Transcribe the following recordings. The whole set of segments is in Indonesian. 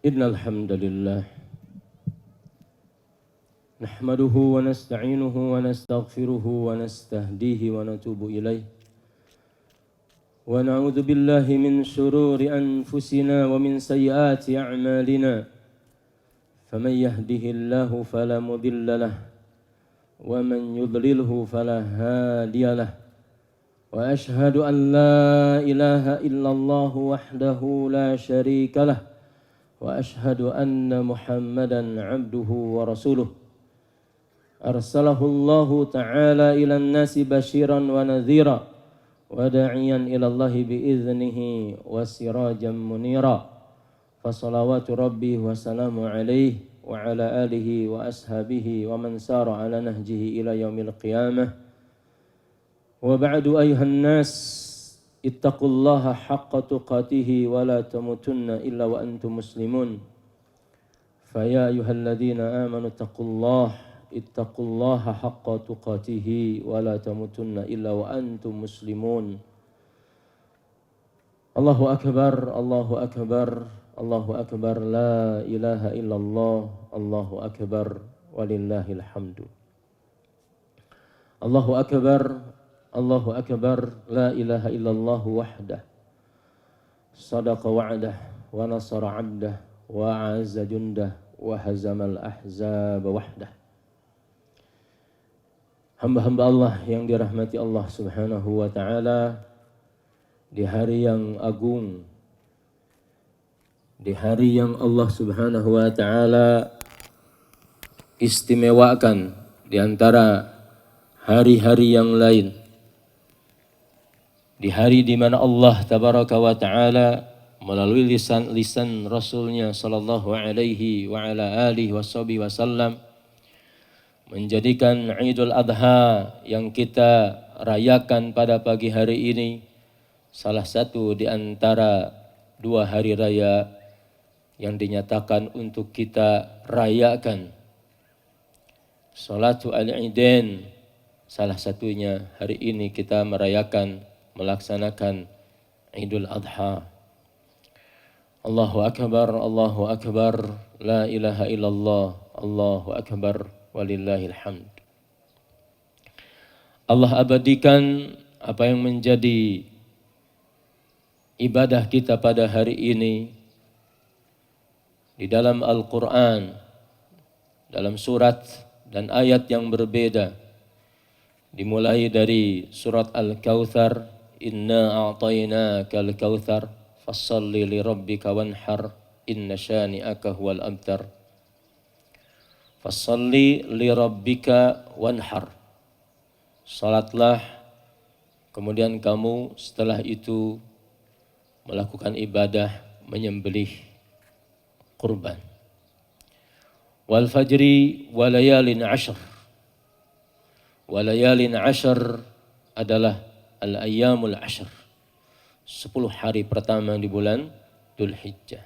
Innal hamdalillah nahmaduhu wa nasta'inuhu wa nastaghfiruhu wa nastahdihi wa natubu ilaih wa na'udzu billahi min shururi anfusina wa min sayyiati a'malina faman yahdihillahu fala mudilla lahu wa man yudlilhu fala hadiya lahu wa ashhadu an la ilaha illallah wahdahu la syarika lahu وأشهد أن محمدا عبده ورسوله أرسله الله تعالى إلى الناس بشيرا ونذيرا وداعيا إلى الله بإذنه وسراجا منيرا فصلوات ربي وسلام عليه وعلى آله وأصحابه ومن سار على نهجه إلى يوم القيامة وبعد أيها الناس اتقوا الله حق تقاته ولا تموتن إلا وأنتم مسلمون فيا أيها الذين آمنوا اتقوا الله حق تقاته ولا تموتن إلا وأنتم مسلمون الله أكبر الله أكبر الله أكبر لا إله إلا الله الله أكبر ولله الحمد الله أكبر Allahu akbar la ilaha illallah wahdah sadaqa wa'dah wa nasara 'abdah wa 'azza jundah wa hazamal ahzab wahdah. Hamba-hamba Allah yang dirahmati Allah Subhanahu wa taala, di hari yang agung, di hari yang Allah Subhanahu wa taala istimewakan di antara hari-hari yang lain. Di hari di mana Allah Tabaraka wa Ta'ala melalui lisan Rasulnya Sallallahu Alaihi wa ala alihi wasallam menjadikan Idul Adha yang kita rayakan pada pagi hari ini salah satu di antara dua hari raya yang dinyatakan untuk kita rayakan. Salatul Idain salah satunya hari ini kita melaksanakan Idul Adha. Allahu Akbar, la ilaha illallah, Allahu Akbar, walillahil hamd. Allah abadikan apa yang menjadi ibadah kita pada hari ini di dalam Al-Quran, dalam surat dan ayat yang berbeda. Dimulai dari surat Al-Kautsar, Inna a'tainaka al-kautsar fassalli li rabbika wanhar inna syani'aka huwal abtar. Fassalli li rabbika wanhar. Salatlah, kemudian kamu setelah itu melakukan ibadah menyembelih kurban. Wal fajri walayalin ashr. Walayalin ashr adalah al-ayyamul ashr, 10 hari pertama di bulan Dzulhijjah.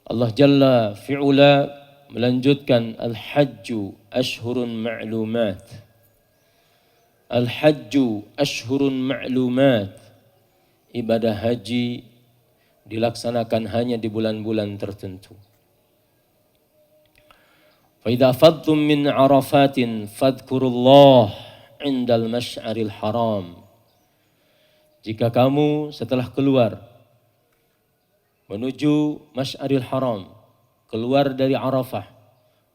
Allah Jalla fi'ula melanjutkan al-hajju ashhurun ma'lumat. Al-hajju ashhurun ma'lumat. Ibadah haji dilaksanakan hanya di bulan-bulan tertentu. Fa idza fadtum min arafatin fadhkurullah indal masy'aril haram. Jika kamu setelah keluar menuju Masy'aril Haram, keluar dari Arafah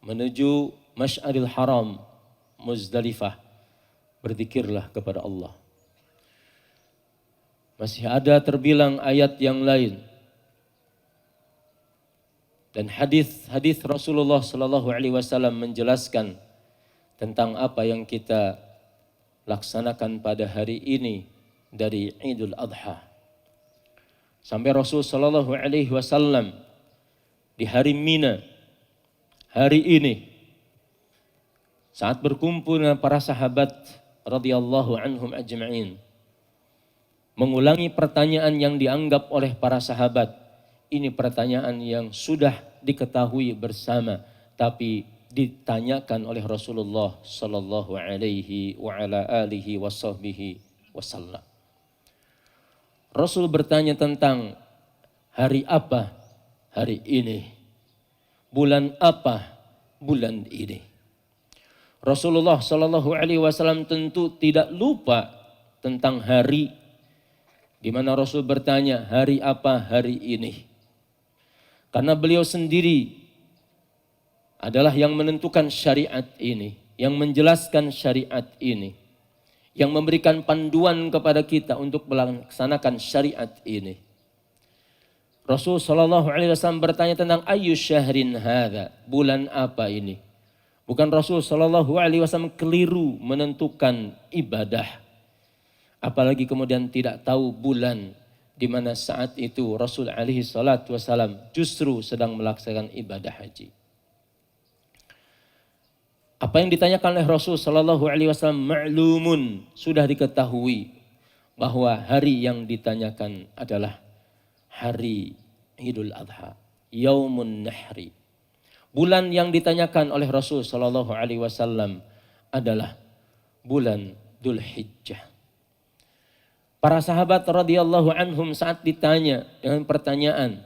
menuju Masy'aril Haram, Muzdalifah, berzikirlah kepada Allah. Masih ada terbilang ayat yang lain dan hadis Rasulullah sallallahu alaihi wasallam menjelaskan tentang apa yang kita laksanakan pada hari ini dari Idul Adha. Sampai Rasul sallallahu alaihi wasallam di hari Mina, hari ini, saat berkumpul dengan para sahabat radhiyallahu anhum ajma'in, mengulangi pertanyaan yang dianggap oleh para sahabat. Ini pertanyaan yang sudah diketahui bersama, tapi ditanyakan oleh Rasulullah sallallahu alaihi wa ala alihi wasahbihi wasallam. Rasul bertanya tentang hari apa hari ini? Bulan apa bulan ini? Rasulullah Shallallahu Alaihi Wasallam tentu tidak lupa tentang hari di mana Rasul bertanya, hari apa hari ini? Karena beliau sendiri adalah yang menentukan syariat ini, yang menjelaskan syariat ini, yang memberikan panduan kepada kita untuk melaksanakan syariat ini. Rasul Shallallahu Alaihi Wasallam bertanya tentang ayu syahrin hadza, bulan apa ini? Bukan Rasul Shallallahu Alaihi Wasallam keliru menentukan ibadah, apalagi kemudian tidak tahu bulan di mana saat itu Rasul Alaihi Wasallam justru sedang melaksanakan ibadah haji. Apa yang ditanyakan oleh Rasul Shallallahu Alaihi Wasallam ma'lumun, sudah diketahui bahwa hari yang ditanyakan adalah hari Idul Adha, Yaumun Nahri. Bulan yang ditanyakan oleh Rasul Shallallahu Alaihi Wasallam adalah bulan Dzul Hijjah. Para sahabat radhiyallahu anhum saat ditanya dengan pertanyaan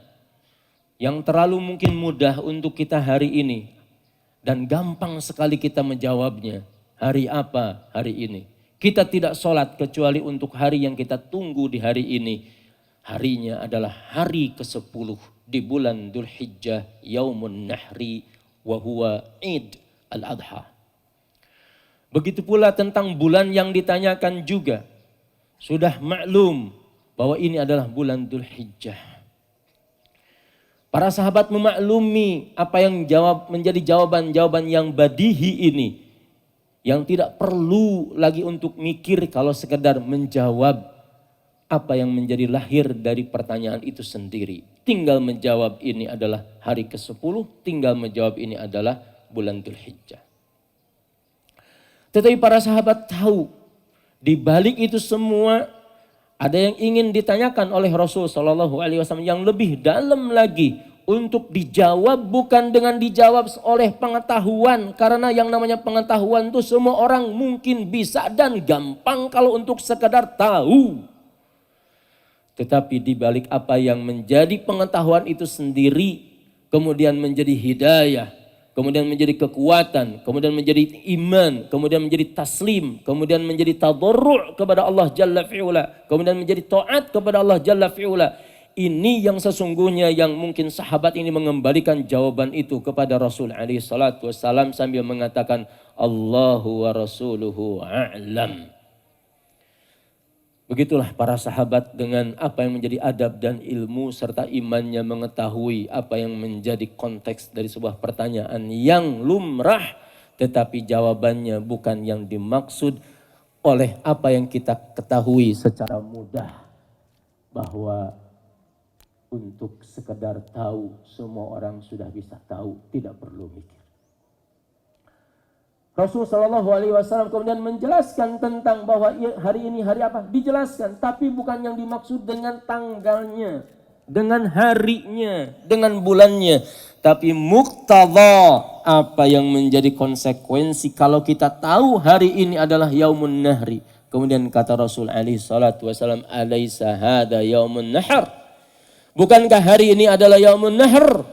yang terlalu mungkin mudah untuk kita hari ini, dan gampang sekali kita menjawabnya. Hari apa hari ini? Kita tidak sholat kecuali untuk hari yang kita tunggu di hari ini. Harinya adalah hari ke-10 di bulan Dzul Hijjah, Yaumun Nahri, wa huwa Id al-Adha. Begitu pula tentang bulan yang ditanyakan juga. Sudah maklum bahwa ini adalah bulan Dzul Hijjah. Para sahabat memaklumi apa yang menjadi jawaban-jawaban yang badihi ini. Yang tidak perlu lagi untuk mikir kalau sekedar menjawab apa yang menjadi lahir dari pertanyaan itu sendiri. Tinggal menjawab ini adalah hari ke-10, tinggal menjawab ini adalah bulan Dzul Hijjah. Tetapi para sahabat tahu di balik itu semua ada yang ingin ditanyakan oleh Rasul Shallallahu Alaihi Wasallam yang lebih dalam lagi untuk dijawab, bukan dengan dijawab oleh pengetahuan, karena yang namanya pengetahuan itu semua orang mungkin bisa dan gampang kalau untuk sekedar tahu. Tetapi di balik apa yang menjadi pengetahuan itu sendiri kemudian menjadi hidayah, kemudian menjadi kekuatan, kemudian menjadi iman, kemudian menjadi taslim, kemudian menjadi tadarru' kepada Allah Jalla fi'ula, kemudian menjadi taat kepada Allah Jalla fi'ula. Ini yang sesungguhnya yang mungkin sahabat ini mengembalikan jawaban itu kepada Rasul alaihi salatu wassalam sambil mengatakan Allahu wa rasuluhu a'lam. Begitulah para sahabat dengan apa yang menjadi adab dan ilmu serta imannya mengetahui apa yang menjadi konteks dari sebuah pertanyaan yang lumrah, tetapi jawabannya bukan yang dimaksud oleh apa yang kita ketahui secara mudah, bahwa untuk sekedar tahu semua orang sudah bisa tahu, tidak perlu mikir. Rasul Shallallahu Alaihi Wasallam kemudian menjelaskan tentang bahwa hari ini hari apa, dijelaskan, tapi bukan yang dimaksud dengan tanggalnya, dengan harinya, dengan bulannya, tapi muqtadha, apa yang menjadi konsekuensi kalau kita tahu hari ini adalah Yaumun Nahri. Kemudian kata Rasul alaihi salatu wasallam, alaisa hada Yaumun Nahr? Bukankah hari ini adalah Yaumun Nahr?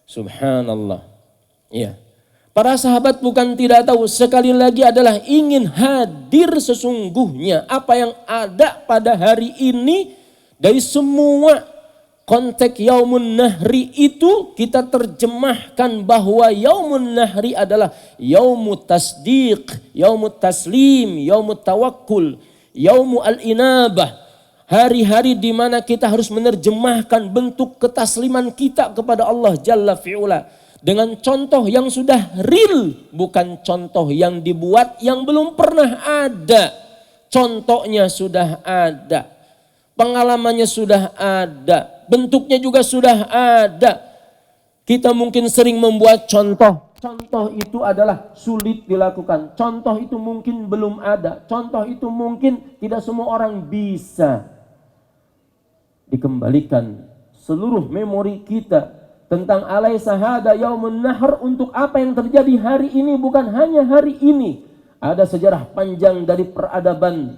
Subhanallah. Ya. Para sahabat bukan tidak tahu, sekali lagi adalah ingin hadir sesungguhnya apa yang ada pada hari ini. Dari semua konteks Yaumun Nahri itu kita terjemahkan bahwa Yaumun Nahri adalah Yaumut Tasdiq, Yaumut Taslim, Yaumut Tawakkul, Yaumul Al-Inabah. Hari-hari di mana kita harus menerjemahkan bentuk ketasliman kita kepada Allah Jalla fi'ula. Dengan contoh yang sudah real, bukan contoh yang dibuat yang belum pernah ada. Contohnya sudah ada, pengalamannya sudah ada, bentuknya juga sudah ada. Kita mungkin sering membuat contoh. Contoh itu adalah sulit dilakukan. Contoh itu mungkin belum ada. Contoh itu mungkin tidak semua orang bisa. Dikembalikan seluruh memori kita tentang alaisa hada Yaumun Nahr, untuk apa yang terjadi hari ini, bukan hanya hari ini. Ada sejarah panjang dari peradaban,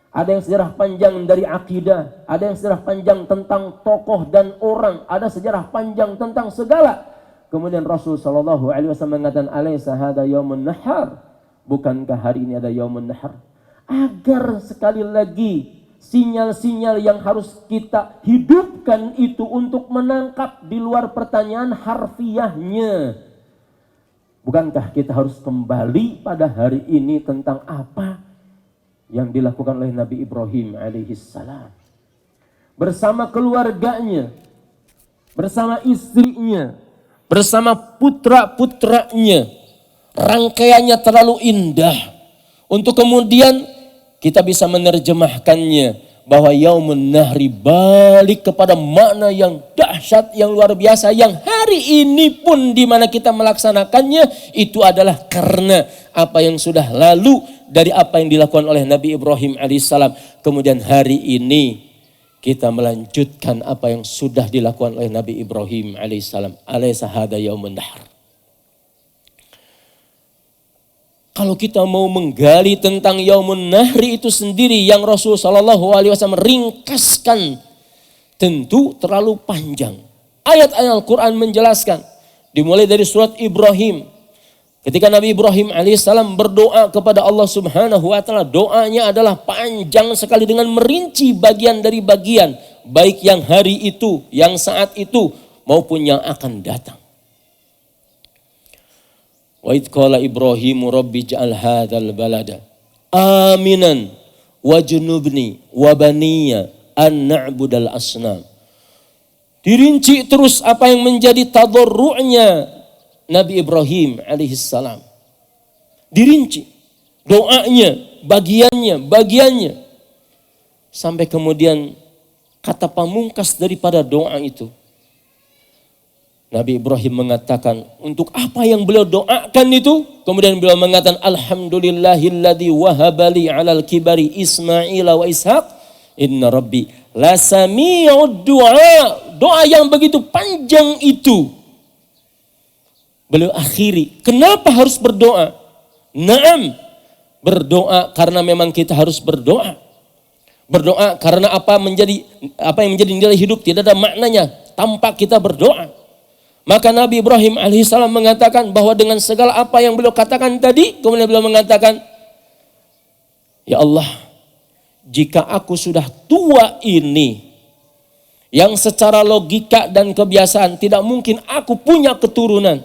ada yang sejarah panjang dari akidah, ada yang sejarah panjang tentang tokoh dan orang, ada sejarah panjang tentang segala. Kemudian Rasul sallallahu alaihi wasallam mengatakan, "Alaisa hada yaumun nahar?" Bukankah hari ini ada yaumun nahar? Agar sekali lagi sinyal-sinyal yang harus kita hidupkan itu untuk menangkap di luar pertanyaan harfiahnya. Bukankah kita harus kembali pada hari ini tentang apa yang dilakukan oleh Nabi Ibrahim alaihissalam bersama keluarganya, bersama istrinya, bersama putra-putranya. Rangkaiannya terlalu indah untuk kemudian kita bisa menerjemahkannya bahwa yaumun nahri balik kepada makna yang dahsyat, yang luar biasa, yang hari ini pun di mana kita melaksanakannya itu adalah karena apa yang sudah lalu dari apa yang dilakukan oleh Nabi Ibrahim alaihissalam. Kemudian hari ini kita melanjutkan apa yang sudah dilakukan oleh Nabi Ibrahim alaihissalam. Alaisa hada yaumun nahr. Kalau kita mau menggali tentang yaumun nahri itu sendiri yang Rasul sallallahu alaihi wasallam ringkaskan, tentu terlalu panjang. Ayat-ayat Al-Quran menjelaskan, dimulai dari surat Ibrahim. Ketika Nabi Ibrahim alaihissalam berdoa kepada Allah subhanahu wa ta'ala, doanya adalah panjang sekali dengan merinci bagian dari bagian, baik yang hari itu, yang saat itu, maupun yang akan datang. Wa idh qala Ibrahimu rabbi ja'al hadzal balada aminan wajnubni wa baniya an na'budal asnam. Dirinci terus apa yang menjadi tadarru'nya Nabi Ibrahim alaihissalam. Dirinci doanya, bagiannya. Sampai kemudian kata pamungkas daripada doa itu, Nabi Ibrahim mengatakan untuk apa yang beliau doakan itu. Kemudian beliau mengatakan alhamdulillahilladzi wahabali alal kibari Ismail wa Ishaq inna rabbi lasami'ud du'a. Doa yang begitu panjang itu beliau akhiri. Kenapa harus berdoa? Naam, berdoa karena memang kita harus berdoa. Berdoa karena apa yang menjadi nilai hidup tidak ada maknanya tanpa kita berdoa. Maka Nabi Ibrahim alaihissalam mengatakan bahwa dengan segala apa yang beliau katakan tadi, kemudian beliau mengatakan, ya Allah, jika aku sudah tua ini, yang secara logika dan kebiasaan tidak mungkin aku punya keturunan,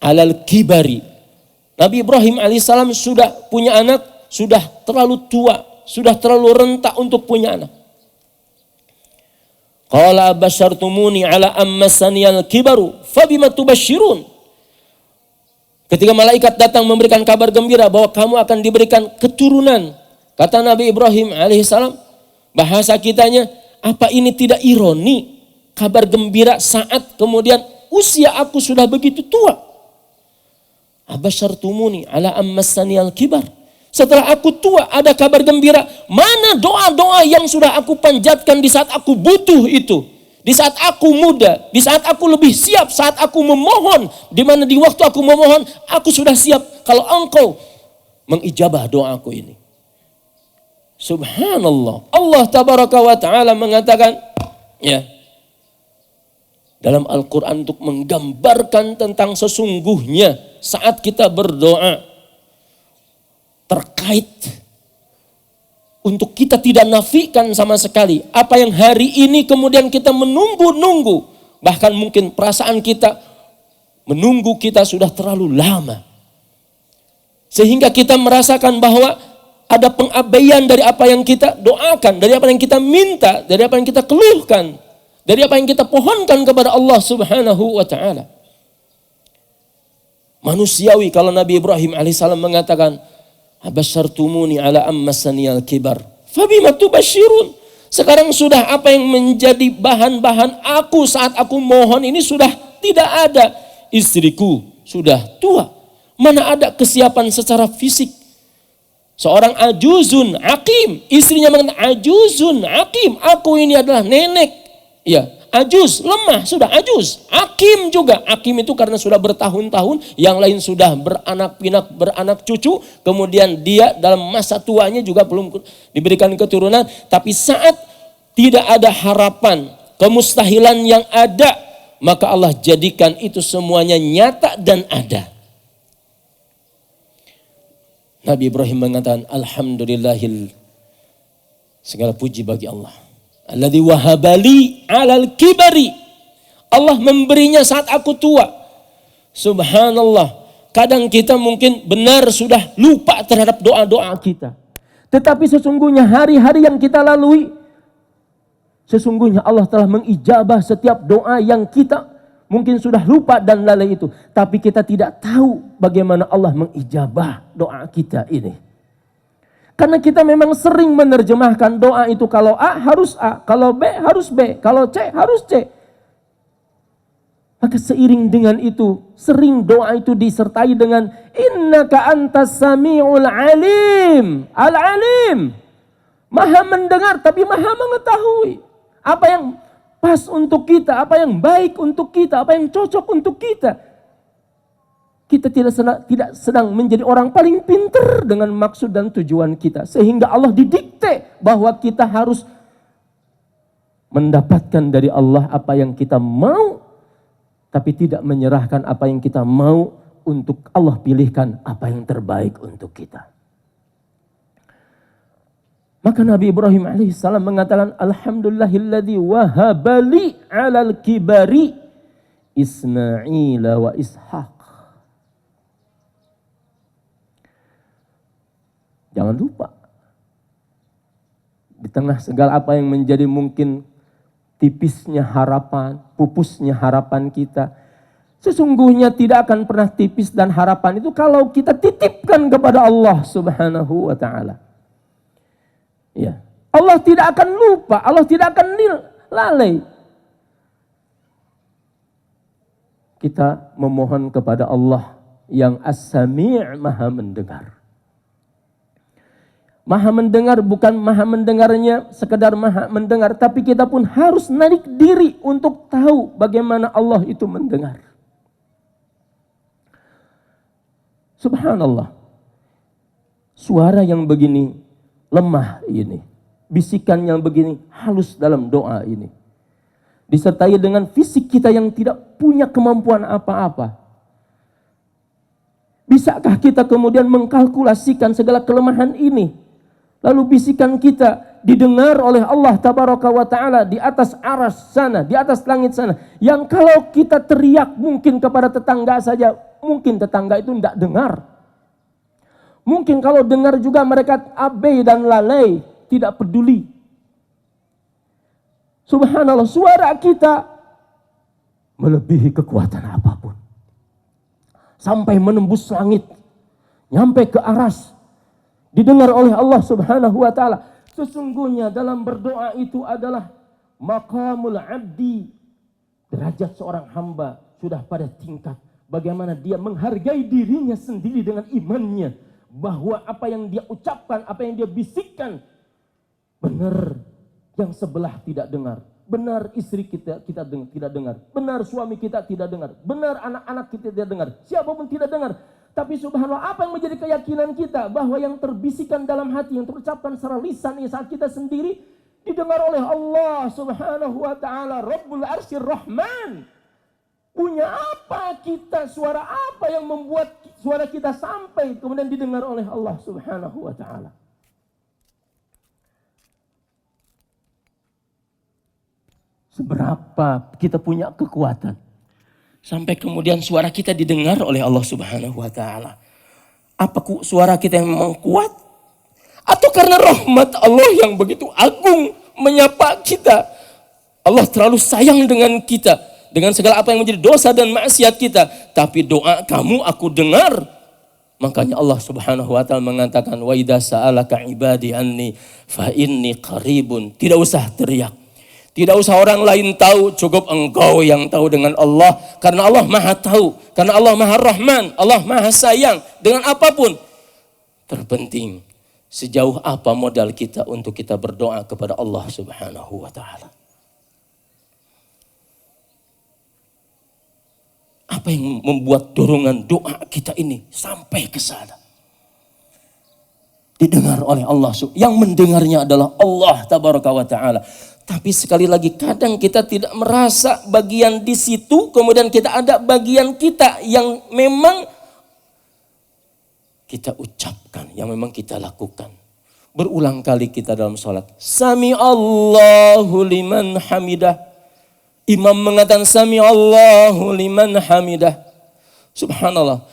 alal kibari. Nabi Ibrahim alaihissalam sudah punya anak, sudah terlalu tua, sudah terlalu rentak untuk punya anak. Qala basyartumuni ala ammasaniyal kibaru fabima tubashirun. Ketika malaikat datang memberikan kabar gembira bahwa kamu akan diberikan keturunan, kata Nabi Ibrahim alaihissalam, bahasa kitanya, apa ini tidak ironi? Kabar gembira saat kemudian usia aku sudah begitu tua. Abasyartumuni ala ammasaniyal kibar. Setelah aku tua ada kabar gembira. Mana doa-doa yang sudah aku panjatkan di saat aku butuh itu. Di saat aku muda, di saat aku lebih siap, saat aku memohon. Di mana di waktu aku memohon, aku sudah siap. Kalau engkau mengijabah doaku ini. Subhanallah. Allah tabaraka wa ta'ala mengatakan, ya, dalam Al-Quran untuk menggambarkan tentang sesungguhnya saat kita berdoa. Terkait untuk kita tidak nafikan sama sekali apa yang hari ini kemudian kita menunggu-nunggu, bahkan mungkin perasaan kita menunggu kita sudah terlalu lama sehingga kita merasakan bahwa ada pengabaian dari apa yang kita doakan, dari apa yang kita minta, dari apa yang kita keluhkan, dari apa yang kita pohonkan kepada Allah subhanahu wa ta'ala. Manusiawi kalau Nabi Ibrahim alaihissalam mengatakan abasyartumuni ala ammasaniyal kibar fabima tubashirun. Sekarang sudah apa yang menjadi bahan-bahan aku saat aku mohon ini sudah tidak ada. Istriku sudah tua. Mana ada kesiapan secara fisik. Seorang ajuzun aqim, istrinya mengatakan ajuzun aqim, aku ini adalah nenek. Ya, ajuz, lemah, sudah ajuz. Akim juga, akim itu karena sudah bertahun-tahun, yang lain sudah beranak pinak, beranak cucu, kemudian dia dalam masa tuanya juga belum diberikan keturunan, tapi saat tidak ada harapan, kemustahilan yang ada, maka Allah jadikan itu semuanya nyata dan ada. Nabi Ibrahim mengatakan, alhamdulillahil, segala puji bagi Allah. Alladzi wahabali alal kibari. Allah memberinya saat aku tua. Subhanallah. Kadang kita mungkin benar sudah lupa terhadap doa-doa kita. Tetapi sesungguhnya hari-hari yang kita lalui, sesungguhnya Allah telah mengijabah setiap doa yang kita mungkin sudah lupa dan lalai itu. Tapi kita tidak tahu bagaimana Allah mengijabah doa kita ini. Karena kita memang sering menerjemahkan doa itu, kalau A harus A, kalau B harus B, kalau C harus C. Maka seiring dengan itu, sering doa itu disertai dengan innaka antas sami'ul alim. Al-alim. Maha mendengar tapi maha mengetahui. Apa yang pas untuk kita, apa yang baik untuk kita, apa yang cocok untuk kita. Kita tidak sedang menjadi orang paling pintar dengan maksud dan tujuan kita. Sehingga Allah didikte bahwa kita harus mendapatkan dari Allah apa yang kita mau, tapi tidak menyerahkan apa yang kita mau untuk Allah pilihkan apa yang terbaik untuk kita. Maka Nabi Ibrahim alaihissalam mengatakan, alhamdulillahilladzi wahabali alal kibari Ismaila wa Ishaq. Jangan lupa, di tengah segala apa yang menjadi mungkin tipisnya harapan, pupusnya harapan kita, sesungguhnya tidak akan pernah tipis dan harapan itu kalau kita titipkan kepada Allah Subhanahu wa ta'ala. Ya. Allah tidak akan lupa, Allah tidak akan lalai. Kita memohon kepada Allah yang As-Sami' maha mendengar. Maha mendengar bukan maha mendengarnya sekedar maha mendengar, tapi kita pun harus narik diri untuk tahu bagaimana Allah itu mendengar. Subhanallah. Suara yang begini lemah ini, bisikan yang begini halus dalam doa ini, disertai dengan fisik kita yang tidak punya kemampuan apa-apa. Bisakah kita kemudian mengkalkulasikan segala kelemahan ini? Lalu bisikan kita didengar oleh Allah Tabaraka wa Ta'ala di atas aras sana, di atas langit sana. Yang kalau kita teriak mungkin kepada tetangga saja, mungkin tetangga itu tidak dengar. Mungkin kalau dengar juga mereka abai dan lalai, tidak peduli. Subhanallah, suara kita melebihi kekuatan apapun. Sampai menembus langit, nyampe ke aras. Didengar oleh Allah Subhanahu wa ta'ala. Sesungguhnya dalam berdoa itu adalah maqamul abdi. Derajat seorang hamba sudah pada tingkat bagaimana dia menghargai dirinya sendiri dengan imannya. Bahwa apa yang dia ucapkan, apa yang dia bisikkan, benar yang sebelah tidak dengar. Benar istri kita tidak dengar. Benar suami kita tidak dengar. Benar anak-anak kita tidak dengar. Siapapun tidak dengar. Tapi subhanallah, apa yang menjadi keyakinan kita bahwa yang terbisikan dalam hati, yang terucapkan secara lisan saat kita sendiri didengar oleh Allah Subhanahu wa ta'ala, Rabbul Arsyir Rahman. Punya apa kita, suara apa yang membuat suara kita sampai kemudian didengar oleh Allah Subhanahu wa ta'ala. Seberapa kita punya kekuatan sampai kemudian suara kita didengar oleh Allah Subhanahu wa ta'ala. Apa suara kita yang memang kuat? Atau karena rahmat Allah yang begitu agung menyapa kita? Allah terlalu sayang dengan kita, dengan segala apa yang menjadi dosa dan maksiat kita. Tapi doa kamu aku dengar. Makanya Allah Subhanahu wa ta'ala mengatakan, wa idza sa'alaka ibadi anni fa inni qaribun. Tidak usah teriak. Tidak usah orang lain tahu, cukup engkau yang tahu dengan Allah. Karena Allah maha tahu, karena Allah maha rahman, Allah maha sayang dengan apapun. Terpenting, sejauh apa modal kita untuk kita berdoa kepada Allah Subhanahu wa ta'ala. Apa yang membuat dorongan doa kita ini sampai ke sana? Didengar oleh Allah. Yang mendengarnya adalah Allah tabaraka wa ta'ala. Tapi sekali lagi kadang kita tidak merasa bagian di situ. Kemudian kita ada bagian kita yang memang kita ucapkan. Yang memang kita lakukan. Berulang kali kita dalam sholat. Sami Allahu liman hamidah. Imam mengatakan Sami Allahu liman hamidah. Subhanallah.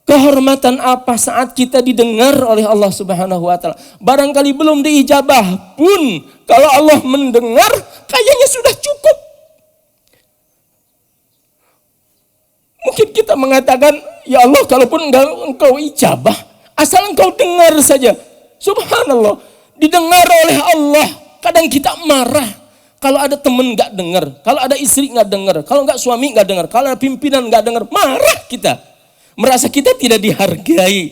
Kehormatan apa saat kita didengar oleh Allah Subhanahu wa taala. Barangkali belum diijabah pun kalau Allah mendengar kayaknya sudah cukup. Mungkin kita mengatakan, ya Allah kalaupun engkau ijabah, asal engkau dengar saja. Subhanallah, didengar oleh Allah. Kadang kita marah. Kalau ada teman gak dengar, kalau ada istri gak dengar, kalau gak suami gak dengar, kalau ada pimpinan gak dengar, marah kita. Merasa kita tidak dihargai.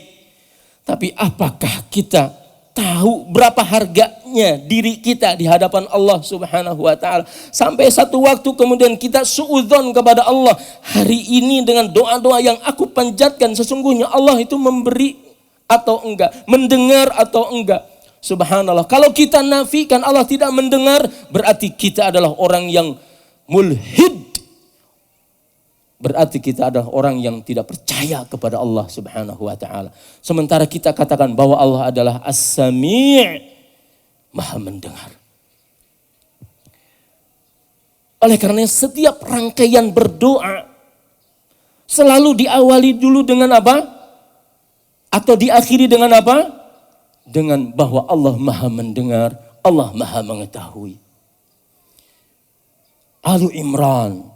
Tapi apakah kita tahu berapa harganya diri kita di hadapan Allah Subhanahu wa ta'ala. Sampai satu waktu kemudian kita suudzon kepada Allah. Hari ini dengan doa-doa yang aku panjatkan, sesungguhnya Allah itu memberi atau enggak, mendengar atau enggak. Subhanallah, kalau kita nafikan Allah tidak mendengar, berarti kita adalah orang yang mulhid. Berarti kita adalah orang yang tidak percaya kepada Allah Subhanahu wa ta'ala. Sementara kita katakan bahwa Allah adalah As-Sami', Maha mendengar. Oleh karena setiap rangkaian berdoa selalu diawali dulu dengan apa? Atau diakhiri dengan apa? Dengan bahwa Allah Maha mendengar, Allah Maha mengetahui. Alu Imran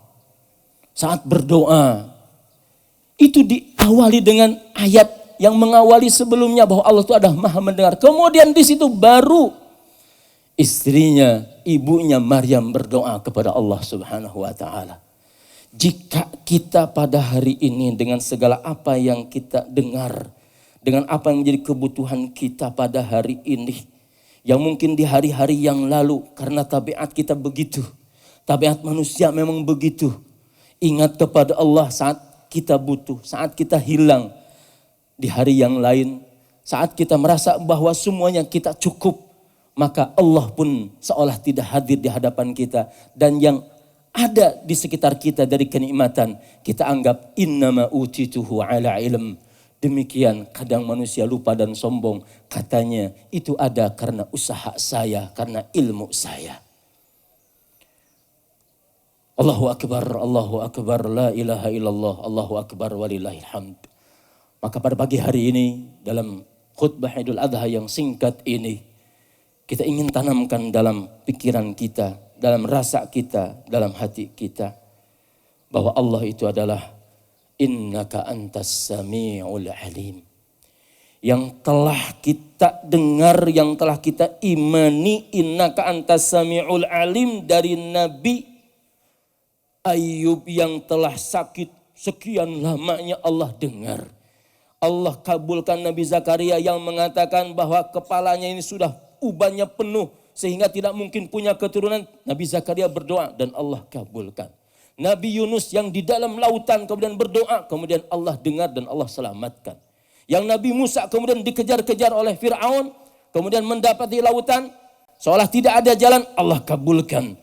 saat berdoa itu diawali dengan ayat yang mengawali sebelumnya bahwa Allah itu adalah Maha mendengar. Kemudian di situ baru istrinya, ibunya Maryam berdoa kepada Allah Subhanahu wa taala. Jika kita pada hari ini dengan segala apa yang kita dengar, dengan apa yang menjadi kebutuhan kita pada hari ini, yang mungkin di hari-hari yang lalu karena tabiat kita begitu, tabiat manusia memang begitu. Ingat kepada Allah saat kita butuh, saat kita hilang. Di hari yang lain, saat kita merasa bahwa semuanya kita cukup, maka Allah pun seolah tidak hadir di hadapan kita. Dan yang ada di sekitar kita dari kenikmatan, kita anggap innama utituhu ala ilm. Demikian kadang manusia lupa dan sombong. Katanya itu ada karena usaha saya, karena ilmu saya. Allahu Akbar, la ilaha illallah, Allahu Akbar walillahil hamd. Maka pada pagi hari ini dalam khutbah Idul Adha yang singkat ini, kita ingin tanamkan dalam pikiran kita, dalam rasa kita, dalam hati kita, bahwa Allah itu adalah Innaka antas sami'ul alim. Yang telah kita dengar, yang telah kita imani, innaka antas sami'ul alim dari Nabi Ayub yang telah sakit sekian lamanya Allah dengar. Allah kabulkan Nabi Zakaria yang mengatakan bahwa kepalanya ini sudah ubannya penuh sehingga tidak mungkin punya keturunan. Nabi Zakaria berdoa dan Allah kabulkan. Nabi Yunus yang di dalam lautan kemudian berdoa, kemudian Allah dengar dan Allah selamatkan. Yang Nabi Musa kemudian dikejar-kejar oleh Fir'aun, kemudian mendapati lautan, seolah tidak ada jalan, Allah kabulkan.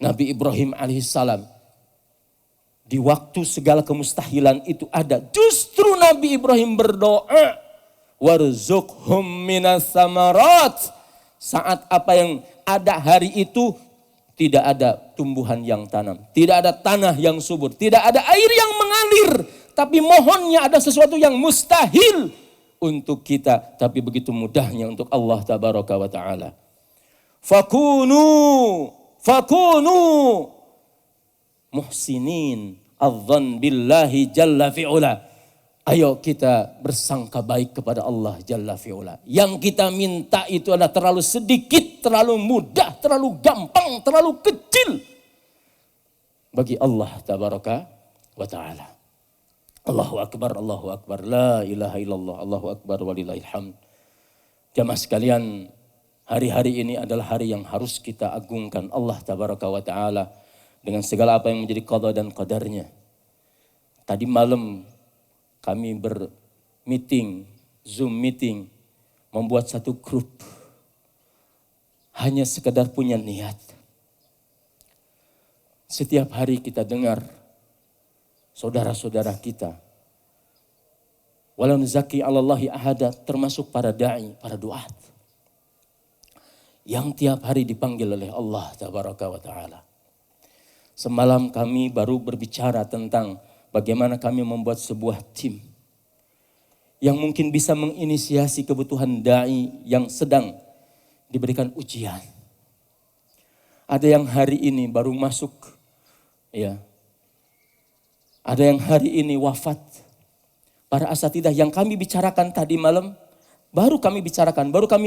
Nabi Ibrahim alaihissalam, di waktu segala kemustahilan itu ada, justru Nabi Ibrahim berdoa, warzuqhum minas samarat. Saat apa yang ada hari itu, tidak ada tumbuhan yang tanam, tidak ada tanah yang subur, tidak ada air yang mengalir. Tapi mohonnya ada sesuatu yang mustahil untuk kita, tapi begitu mudahnya untuk Allah tabaraka wa ta'ala. Fakunu muhsinin adzan billahi jalla fi'ula. Ayo kita bersangka baik kepada Allah Jalla fi'ula. Yang kita minta itu adalah terlalu sedikit, terlalu mudah, terlalu gampang, terlalu kecil bagi Allah tabaraka wa ta'ala. Allahu Akbar, la ilaha illallah, Allahu Akbar walillahil hamd. Jamaah sekalian, hari-hari ini adalah hari yang harus kita agungkan Allah tabaraka wa ta'ala dengan segala apa yang menjadi qada dan qadarnya. Tadi malam kami bermeeting, Zoom meeting, membuat satu grup. Hanya sekedar punya niat. Setiap hari kita dengar saudara-saudara kita. Walau nuzaki alallahi ahada, termasuk para da'i, para duat. Yang tiap hari dipanggil oleh Allah tabaraka wa ta'ala. Semalam kami baru berbicara tentang bagaimana kami membuat sebuah tim yang mungkin bisa menginisiasi kebutuhan da'i yang sedang diberikan ujian. Ada yang hari ini baru masuk, ya. Ada yang hari ini wafat. Para asatidah yang kami bicarakan tadi malam, baru kami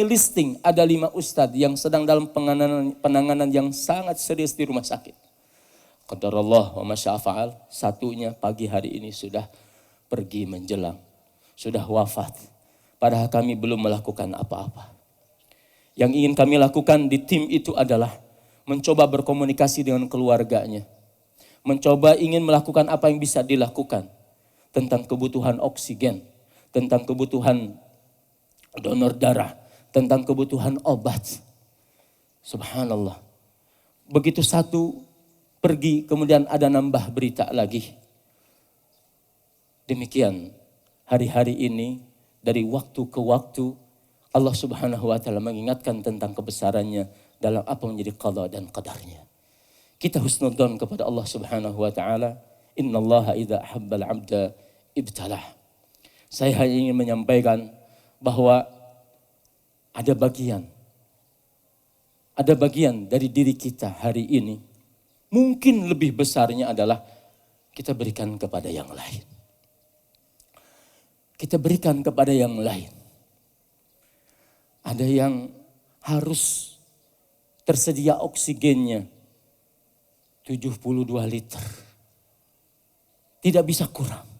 listing ada 5 ustadz yang sedang dalam penanganan yang sangat serius di rumah sakit. Qadarullah wa masya'afa'al, satunya pagi hari ini sudah pergi menjelang, sudah wafat. Padahal kami belum melakukan apa-apa. Yang ingin kami lakukan di tim itu adalah mencoba berkomunikasi dengan keluarganya. Mencoba ingin melakukan apa yang bisa dilakukan. Tentang kebutuhan oksigen, tentang kebutuhan donor darah, tentang kebutuhan obat. Subhanallah. Begitu satu pergi, kemudian ada nambah berita lagi. Demikian hari-hari ini dari waktu ke waktu Allah Subhanahu wa taala mengingatkan tentang kebesarannya dalam apa menjadi qada dan qadarnya. Kita husnudzon kepada Allah Subhanahu wa taala. Innallaha idza ahabbal 'abda ibtalah. Saya hanya ingin menyampaikan bahwa ada bagian dari diri kita hari ini. Mungkin lebih besarnya adalah kita berikan kepada yang lain. Kita berikan kepada yang lain. Ada yang harus tersedia oksigennya 72 liter. Tidak bisa kurang.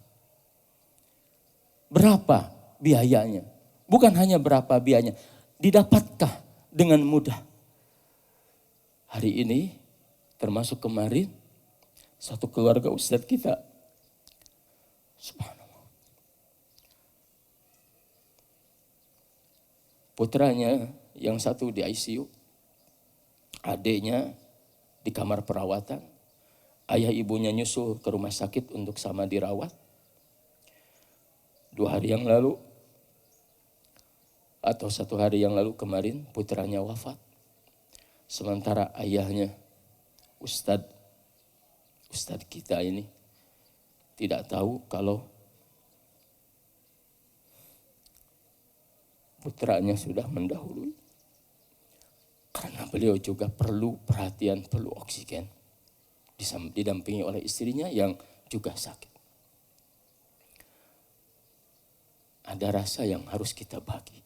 Berapa biayanya? Bukan hanya berapa biayanya, didapatkah dengan mudah? Hari ini, termasuk kemarin, satu keluarga ustadz kita, subhanallah, putranya yang satu di ICU, adiknya di kamar perawatan, ayah ibunya nyusul ke rumah sakit untuk sama dirawat. 2 hari yang lalu, atau 1 hari yang lalu kemarin, putranya wafat. Sementara ayahnya, ustadz kita ini, tidak tahu kalau putranya sudah mendahului. Karena beliau juga perlu perhatian, perlu oksigen. Didampingi oleh istrinya yang juga sakit. Ada rasa yang harus kita bagi.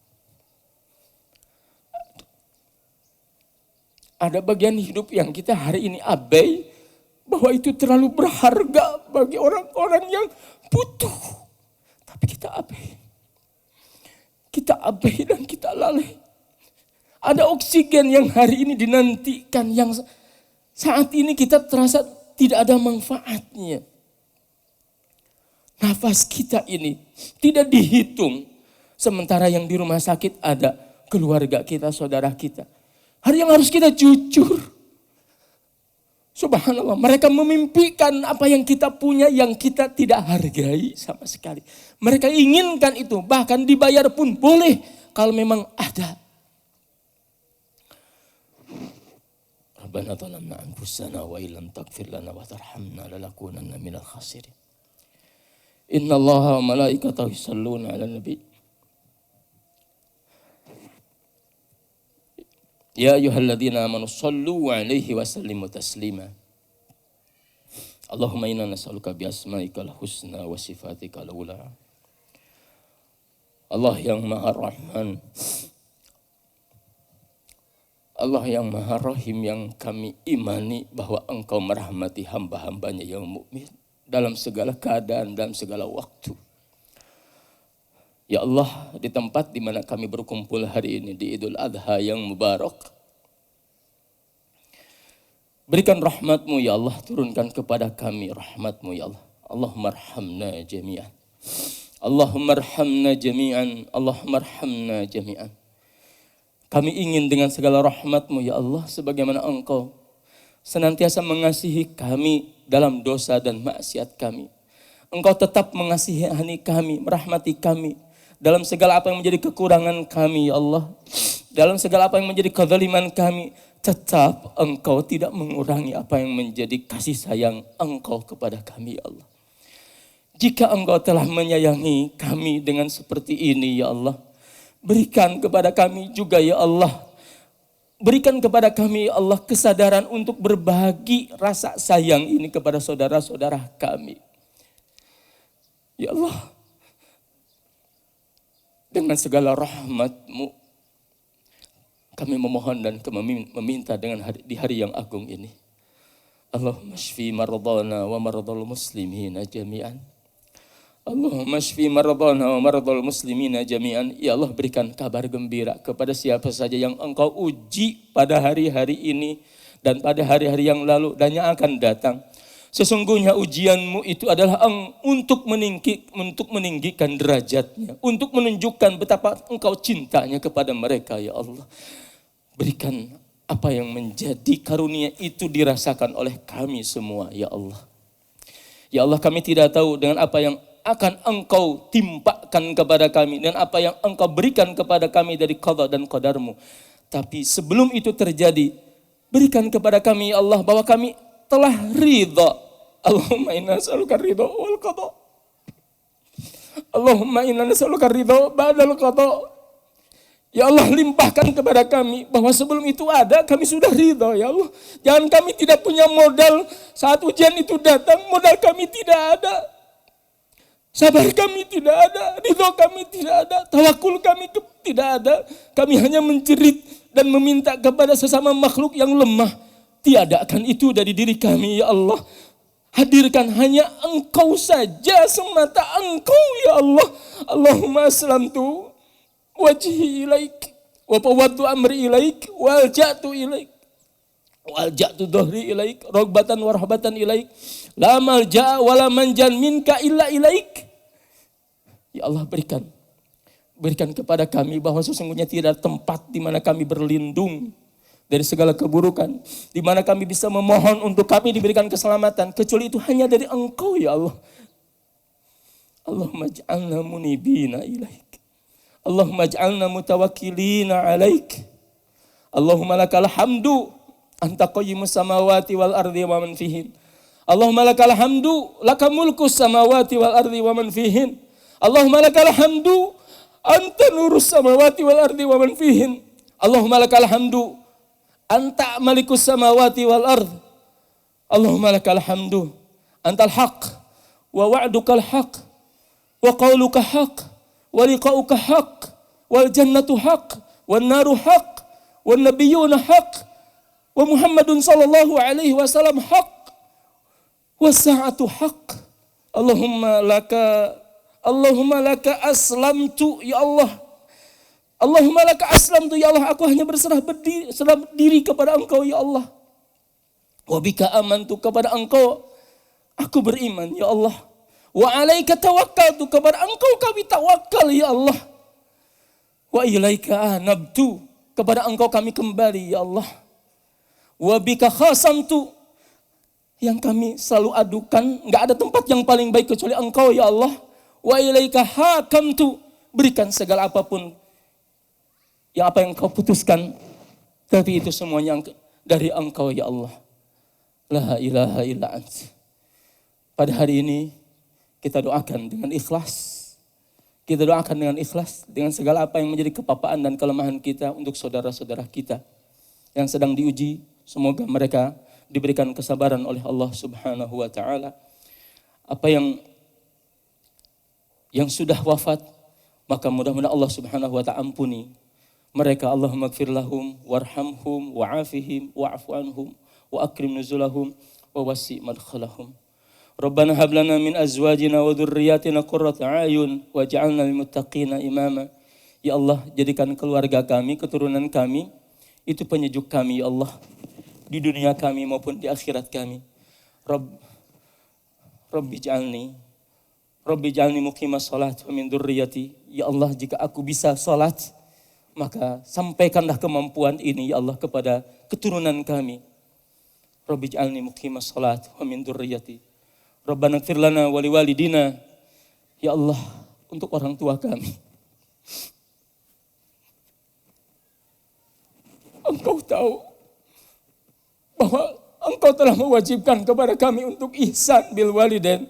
Ada bagian hidup yang kita hari ini abai, bahwa itu terlalu berharga bagi orang-orang yang butuh. Tapi kita abai. Kita abai dan kita lalai. Ada oksigen yang hari ini dinantikan, yang saat ini kita terasa tidak ada manfaatnya. Nafas kita ini tidak dihitung. Sementara yang di rumah sakit ada keluarga kita, saudara kita. Hari yang harus kita jujur. Subhanallah, mereka memimpikan apa yang kita punya yang kita tidak hargai sama sekali. Mereka inginkan itu, bahkan dibayar pun boleh kalau memang ada. Rabbana zalamna anfusana wa illam taghfir lana wa tarhamna lanakunanna minal khasirin. Innallaha wa malaikatahu yusholluna 'alan nabi. Ya ayyuhalladzina amanu shallu 'alaihi wa sallimu taslima. Allahumma inna nas'aluka bi asma'ikal husna wa sifatikal ula. Allah yang Maha Rahman, Allah yang Maha Rahim, yang kami imani bahwa Engkau merahmati hamba-hambanya yang mukmin dalam segala keadaan, dalam segala waktu. Ya Allah, di tempat di mana kami berkumpul hari ini di Idul Adha yang mubarak, berikan rahmat-Mu ya Allah, turunkan kepada kami rahmat-Mu ya Allah. Allahumma arhamna jami'an. Allahumma arhamna jami'an. Allahumma arhamna jami'an. Kami ingin dengan segala rahmat-Mu ya Allah, sebagaimana Engkau senantiasa mengasihi kami dalam dosa dan maksiat kami. Engkau tetap mengasihani kami, merahmati kami dalam segala apa yang menjadi kekurangan kami ya Allah. Dalam segala apa yang menjadi kezaliman kami, tetap Engkau tidak mengurangi apa yang menjadi kasih sayang Engkau kepada kami ya Allah. Jika Engkau telah menyayangi kami dengan seperti ini ya Allah, berikan kepada kami juga ya Allah. Berikan kepada kami ya Allah kesadaran untuk berbagi rasa sayang ini kepada saudara-saudara kami. Ya Allah, dengan segala rahmat-Mu, kami memohon dan meminta di hari yang agung ini. Allahumma shfi maradana wa maradal muslimina jami'an. Allahumma shfi maradana wa maradal muslimina jami'an. Ya Allah, berikan kabar gembira kepada siapa saja yang Engkau uji pada hari-hari ini dan pada hari-hari yang lalu dan yang akan datang. Sesungguhnya ujian-Mu itu adalah untuk meninggikan derajatnya, untuk menunjukkan betapa Engkau cintanya kepada mereka ya Allah. Berikan apa yang menjadi karunia itu dirasakan oleh kami semua ya Allah. Ya Allah, kami tidak tahu dengan apa yang akan Engkau timpakan kepada kami dan apa yang Engkau berikan kepada kami dari qada dan qadar-Mu. Tapi sebelum itu terjadi, berikan kepada kami ya Allah bahwa kami telah ridha. Allahumma inna nas'aluka ridha wal qada. Allahumma inna nas'aluka ridha ba'dal qada. Ya Allah, limpahkan kepada kami bahwa sebelum itu ada, kami sudah ridha ya Allah. Jangan kami tidak punya modal saat ujian itu datang, modal kami tidak ada. Sabar kami tidak ada, ridha kami tidak ada, tawakul kami tidak ada. Kami hanya menjerit dan meminta kepada sesama makhluk yang lemah. Tiadakan itu dari diri kami ya Allah. Hadirkan hanya Engkau saja, semata Engkau ya Allah. Allahumma aslamtu wajhi ilaik wa fawwadtu amri ilaik wal ja'tu ilaik wal ja'tu dhahri ilaik ragbatan wa rahbatan ilaik la malja wa la manjan minka illa ilaik. Ya Allah, berikan kepada kami bahwa sesungguhnya tidak ada tempat di mana kami berlindung dari segala keburukan, di mana kami bisa memohon untuk kami diberikan keselamatan, kecuali itu hanya dari Engkau ya Allah. Allahumma ij'alna munibina ilaik. Allahumma ij'alna mutawakkilina alaik. Allahumma lakal hamdu anta qayyimus samawati wal ardi wa man fihin. Allahumma lakal hamdu laka mulkus samawati wal ardi wa man fihin. Allahumma lakal hamdu anta nurus samawati wal ardi wa man fihin. Allahumma lakal hamdu anta malikus samawati wal ard. Allahumma lakal hamdu antal haq wa wa'dukal haq wa qawluka haq wa liqa'uka haq wal jannatu haq wan naru haq wan nabiyyuna haq wa Muhammadun sallallahu alaihi wasallam haq was sa'atu haq. Allahumma laka aslamtu ya Allah. Allahumma laka aslamtu ya Allah, aku hanya berserah diri kepada Engkau ya Allah. Wa bika amantu, kepada Engkau aku beriman ya Allah. Wa alaika tawakkaltu, kepada Engkau kami tawakal ya Allah. Wa ilaika anabtu, kepada Engkau kami kembali ya Allah. Wa bika khasamtu, yang kami selalu adukan, enggak ada tempat yang paling baik kecuali Engkau ya Allah. Wa ilaika hakamtu, berikan segala apapun yang apa yang Engkau putuskan, tapi itu semuanya dari Engkau ya Allah. La ilaha illa ant. Pada hari ini kita doakan dengan ikhlas. Kita doakan dengan ikhlas dengan segala apa yang menjadi kepapaan dan kelemahan kita untuk saudara-saudara kita yang sedang diuji. Semoga mereka diberikan kesabaran oleh Allah Subhanahu wa taala. Apa yang sudah wafat, maka mudah-mudahan Allah Subhanahu wa taala ampuni mereka. Allahumma gfir lahum warhamhum wa'afihim wa'fu anhum wa akrim nuzulahum wa wasi' madkhalahum. Rabbana hab lana min azwajina wa dhurriyyatina qurrata a'yun waj'alna lil muttaqina imama. Ya Allah, jadikan keluarga kami, keturunan kami itu penyejuk kami ya Allah, di dunia kami maupun di akhirat kami. Rabbi ij'alni muqimas salat wa min dzurriyyati. Ya Allah, jika aku bisa salat, maka sampaikanlah kemampuan ini ya Allah kepada keturunan kami. Rabbi ij'alni muqimas salat wa min dzurriyyati. Rabbana ighfir lana wa liwalidina. Ya Allah, untuk orang tua kami. Engkau tahu bahwa Engkau telah mewajibkan kepada kami untuk ihsan bil walidain.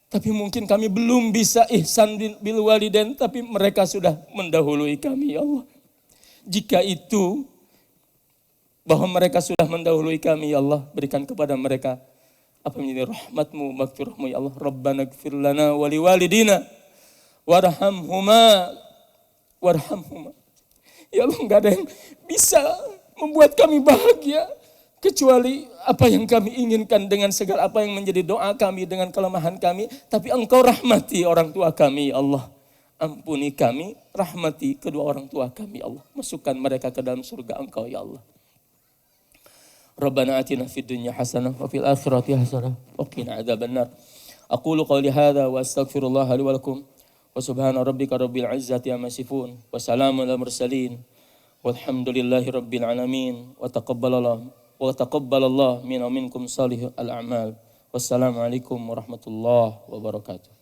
Tapi mungkin kami belum bisa ihsan bil walidain, tapi mereka sudah mendahului kami ya Allah. Jika itu bahwa mereka sudah mendahului kami ya Allah, berikan kepada mereka apa menjadi rahmatmu, maghfirahmu ya Allah. Rabbana ighfir lana wa liwalidina warhamhuma. Ya Allah, enggak ada yang bisa membuat kami bahagia kecuali apa yang kami inginkan dengan segala apa yang menjadi doa kami dengan kelemahan kami. Tapi Engkau rahmati orang tua kami ya Allah. Ampuni kami, rahmati kedua orang tua kami ya Allah. Masukkan mereka ke dalam surga Engkau ya Allah. Rabbana atina fid dunya hasanah wa fil akhirati hasanah wa qina adzabannar. Aqulu qawli hadza wa astaghfirullah li wa lakum. Wa subhana rabbika rabbil izzati amma yasifun. Wa salamun alal mursalin. Walhamdulillahi rabbil alamin. Wa taqabbalallah minna minkum salihul a'mal. Wassalamualaikum warahmatullahi wabarakatuh.